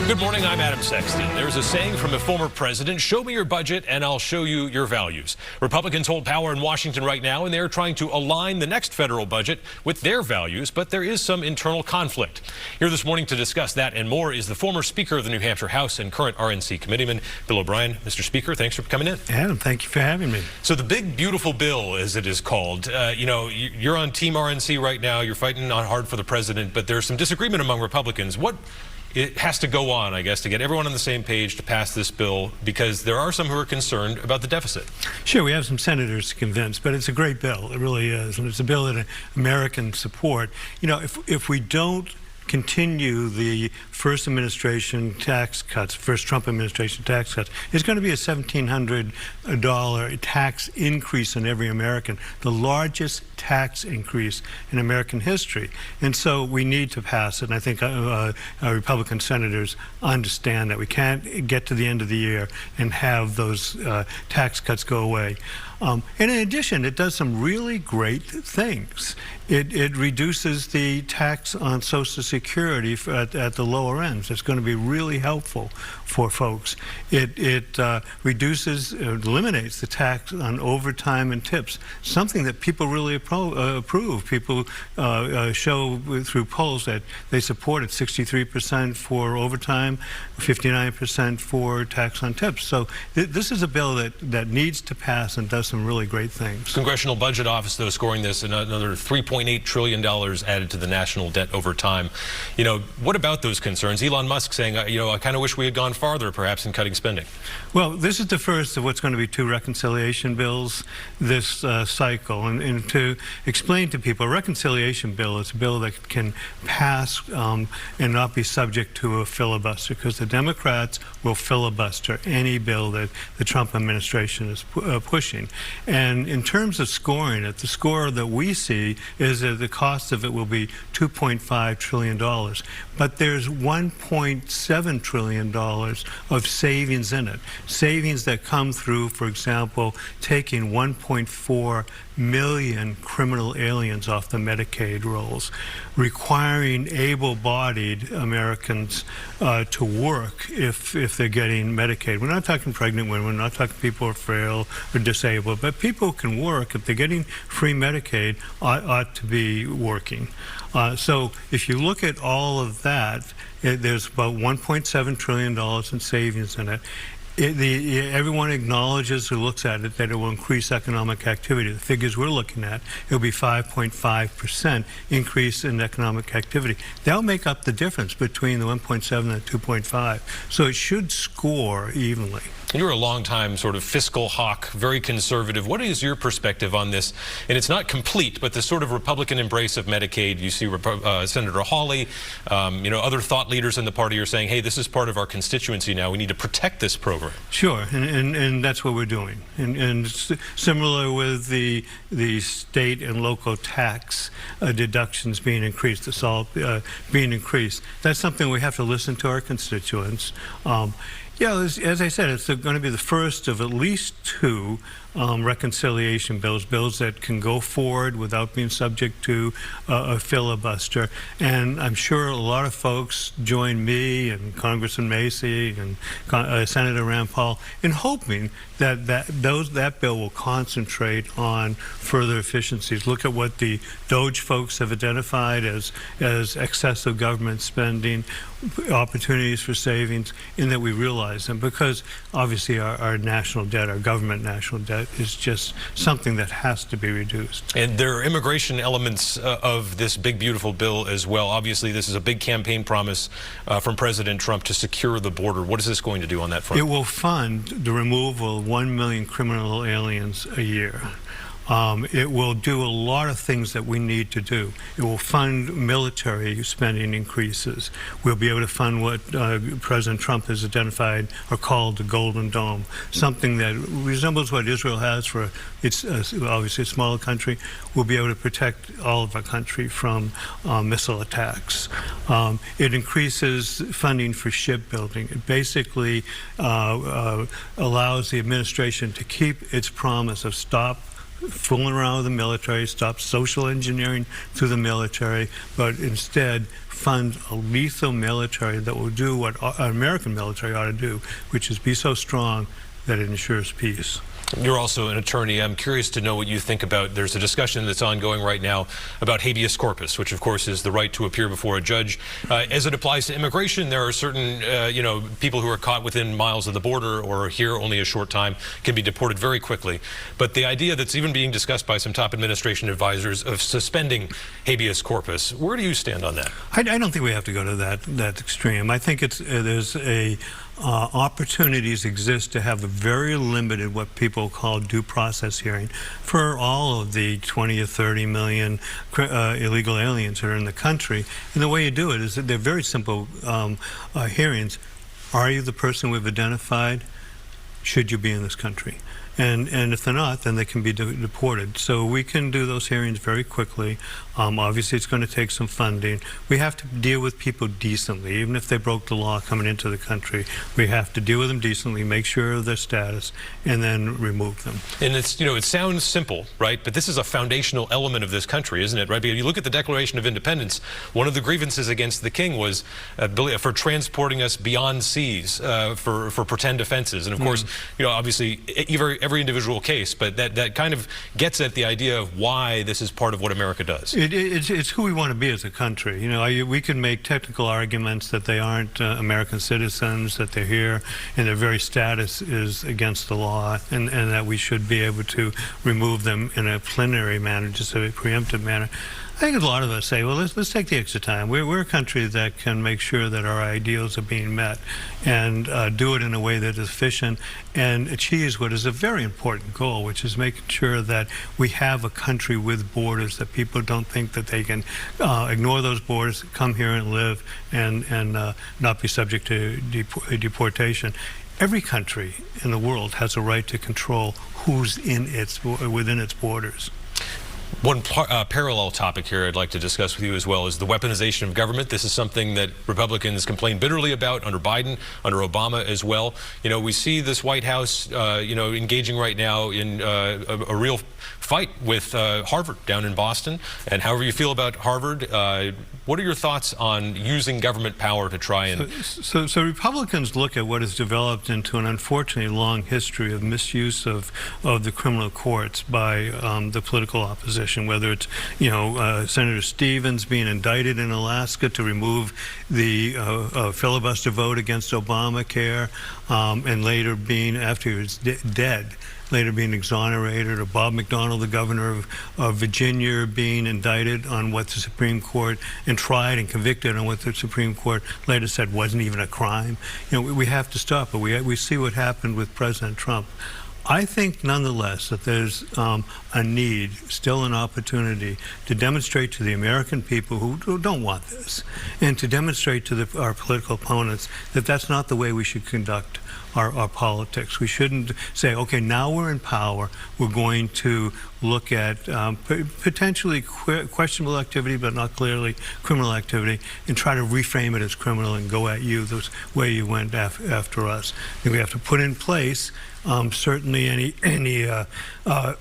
Good morning, I'm Adam Sexton. There's a saying from a former president, show me your budget and I'll show you your values. Republicans hold power in Washington right now, and they're trying to align the next federal budget with their values, but there is some internal conflict. Here this morning to discuss that and more is the former Speaker of the New Hampshire House and current RNC committeeman, Bill O'Brien. Mr. Speaker, thanks for coming in. Adam, thank you for having me. So the big, beautiful bill, as it is called, you're on Team RNC right now. You're fighting hard for the president, but there's some disagreement among Republicans. It has to go on, I guess, to get everyone on the same page to pass this bill, because there are some who are concerned about the deficit. Sure, we have some senators to convince, but it's a great bill. It really is, and it's a bill that Americans support. You know, if we don't continue the first Trump administration tax cuts, it's going to be a $1,700 tax increase on every American, the largest tax increase in American history. And so we need to pass it, and I think Republican senators understand that we can't get to the end of the year and have those tax cuts go away. And in addition, it does some really great things. It reduces the tax on Social Security at the lower ends. It's going to be really helpful for folks. It eliminates the tax on overtime and tips, something that people really approve. People show through polls that they support it. 63% for overtime, 59% for tax on tips. So this is a bill that needs to pass and does some really great things. Congressional Budget Office, though, scoring this another $3.8 trillion added to the national debt over time. You know, what about those concerns? Elon Musk saying, I kind of wish we had gone farther, perhaps, in cutting spending. Well, this is the first of what's going to be 2 reconciliation bills this cycle. And to explain to people, a reconciliation bill is a bill that can pass and not be subject to a filibuster, because the Democrats will filibuster any bill that the Trump administration is pushing. And in terms of scoring it, the score that we see is that the cost of it will be $2.5 trillion. But there's $1.7 trillion of savings in it. Savings that come through, for example, taking 1.4 million criminal aliens off the Medicaid rolls, requiring able-bodied Americans to work if they're getting Medicaid. We're not talking pregnant women, we're not talking people who are frail or disabled, but people who can work, if they're getting free Medicaid, ought to be working. So if you look at all of that, there's about $1.7 trillion in savings in it. Everyone acknowledges who looks at it that it will increase economic activity. The figures we're looking at, it'll be 5.5% increase in economic activity. That'll make up the difference between the 1.7 and the 2.5. So it should score evenly. You're a long-time sort of fiscal hawk, very conservative. What is your perspective on this? And it's not complete, but the sort of Republican embrace of Medicaid. You see Senator Hawley, other thought leaders in the party are saying, hey, this is part of our constituency now. We need to protect this program. Sure, and that's what we're doing. And similar with the state and local tax deductions being increased, the SALT being increased. That's something we have to listen to our constituents. Yeah, as I said, it's going to be the first of at least 2 reconciliation bills that can go forward without being subject to a filibuster. And I'm sure a lot of folks join me and Congressman Macy and Senator Rand Paul in hoping that bill will concentrate on further efficiencies. Look at what the DOGE folks have identified as excessive government spending, opportunities for savings, in that we realize them, because obviously our national debt, our government national debt, is just something that has to be reduced. And there are immigration elements of this big, beautiful bill as well. Obviously, this is a big campaign promise from President Trump to secure the border. What is this going to do on that front? It will fund the removal of 1 million criminal aliens a year. It will do a lot of things that we need to do. It will fund military spending increases. We'll be able to fund what President Trump has identified or called the Golden Dome, something that resembles what Israel has for its obviously a smaller country. We'll be able to protect all of our country from missile attacks. It increases funding for shipbuilding. It basically allows the administration to keep its promise of stop fooling around with the military, stop social engineering through the military, but instead fund a lethal military that will do what an American military ought to do, which is be so strong that it ensures peace. You're also an attorney. I'm curious to know what you think about, there's a discussion that's ongoing right now about habeas corpus, which of course is the right to appear before a judge. As it applies to immigration, there are certain, people who are caught within miles of the border or are here only a short time can be deported very quickly. But the idea that's even being discussed by some top administration advisors of suspending habeas corpus, where do you stand on that? I don't think we have to go to that extreme. I think there's opportunities exist to have a very limited, what people call due process hearing for all of the 20 or 30 million illegal aliens that are in the country. And the way you do it is that they're very simple hearings. Are you the person we've identified? Should you be in this country? And if they're not, then they can be deported. So we can do those hearings very quickly. Obviously, it's going to take some funding. We have to deal with people decently, even if they broke the law coming into the country. We have to deal with them decently, make sure of their status, and then remove them. And it's, it sounds simple, right? But this is a foundational element of this country, isn't it? Right? Because you look at the Declaration of Independence. One of the grievances against the king was for transporting us beyond seas for pretend offenses. And of course, obviously, every individual case, but that kind of gets at the idea of why this is part of what America does. It's who we want to be as a country. We can make technical arguments that they aren't American citizens, that they're here, and their very status is against the law, and that we should be able to remove them in a plenary manner, just a preemptive manner. I think a lot of us say, well, let's take the extra time. We're a country that can make sure that our ideals are being met and do it in a way that is efficient and achieves what is a very important goal, which is making sure that we have a country with borders, that people don't think that they can ignore those borders, come here and live and not be subject to deportation. Every country in the world has a right to control who's within its borders. One parallel topic here I'd like to discuss with you as well is the weaponization of government. This is something that Republicans complain bitterly about under Biden, under Obama as well. We see this White House, engaging right now in a real fight with Harvard down in Boston. And however you feel about Harvard, what are your thoughts on using government power to try and... So Republicans look at what has developed into an unfortunately long history of misuse of the criminal courts by the political opposition, whether it's, Senator Stevens being indicted in Alaska to remove the filibuster vote against Obamacare, and later being, after he was dead, later being exonerated, or Bob McDonnell, the governor of Virginia, being indicted on what the Supreme Court and tried and convicted on what the Supreme Court later said wasn't even a crime. We have to stop it. We see what happened with President Trump. I think, nonetheless, that there's a need, still an opportunity, to demonstrate to the American people who don't want this, and to demonstrate to our political opponents that that's not the way we should conduct our politics. We shouldn't say, okay, now we're in power, we're going to look at potentially questionable activity, but not clearly criminal activity, and try to reframe it as criminal and go at you the way you went after us. And we have to put in place certainly any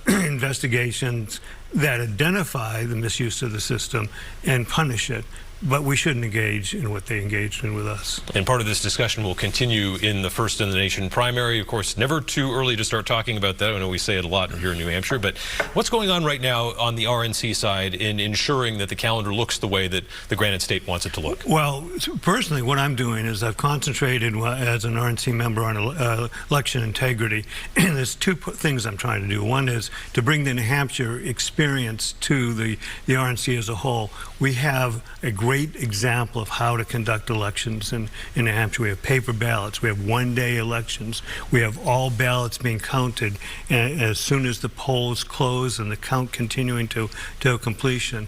investigations that identify the misuse of the system and punish it. But we shouldn't engage in what they engaged in with us. And part of this discussion will continue in the First in the Nation primary. Of course, never too early to start talking about that. I know we say it a lot here in New Hampshire. But what's going on right now on the RNC side in ensuring that the calendar looks the way that the Granite State wants it to look? Well, personally, what I'm doing is I've concentrated as an RNC member on election integrity. And there's two things I'm trying to do. One is to bring the New Hampshire experience to the RNC as a whole. We have a great example of how to conduct elections in New Hampshire. We have paper ballots. We have one-day elections. We have all ballots being counted as soon as the polls close and the count continuing to completion.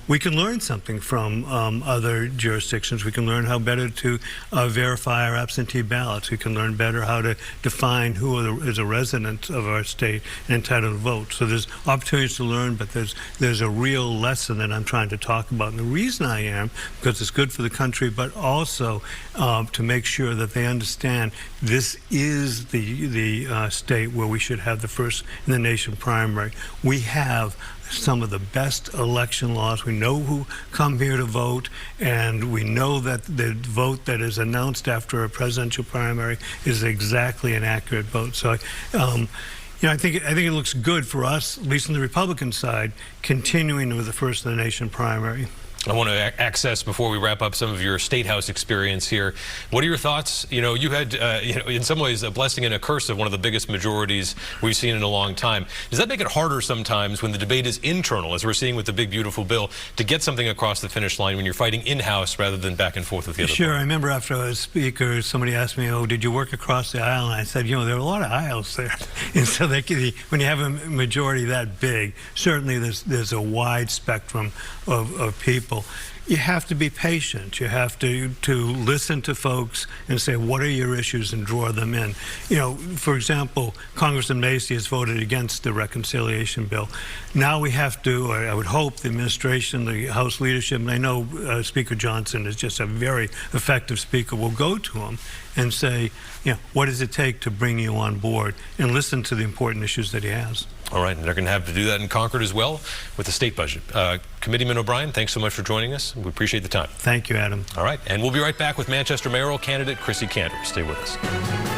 we can learn something from other jurisdictions. We can learn how better to verify our absentee ballots. We can learn better how to define who is a resident of our state and entitled to vote. So there's opportunities to learn, but there's a real lesson that I'm trying to talk about. And the reason I am, because it's good for the country, but also to make sure that they understand this is the state where we should have the first in the nation primary. We have some of the best election laws. We know who come here to vote, and we know that the vote that is announced after a presidential primary is exactly an accurate vote. So, I think it looks good for us, at least on the Republican side, continuing with the first in the nation primary. I want to access, before we wrap up, some of your State House experience here. What are your thoughts? You had, in some ways, a blessing and a curse of one of the biggest majorities we've seen in a long time. Does that make it harder sometimes when the debate is internal, as we're seeing with the big, beautiful bill, to get something across the finish line when you're fighting in-house rather than back and forth with the other Sure. party? I remember after I was speaker, somebody asked me, did you work across the aisle? And I said, there are a lot of aisles there. And so when you have a majority that big, certainly there's a wide spectrum of people. You have to be patient. You have to listen to folks and say, what are your issues, and draw them in. For example, Congressman Macy has voted against the reconciliation bill. Now we have to, or I would hope the administration, the House leadership, and I know Speaker Johnson is just a very effective speaker, will go to him and say, what does it take to bring you on board, and listen to the important issues that he has. All right, and they're going to have to do that in Concord as well with the state budget. Committeeman O'Brien, thanks so much for joining us. We appreciate the time. Thank you, Adam. All right, and we'll be right back with Manchester mayoral candidate Chrissy Cantor. Stay with us.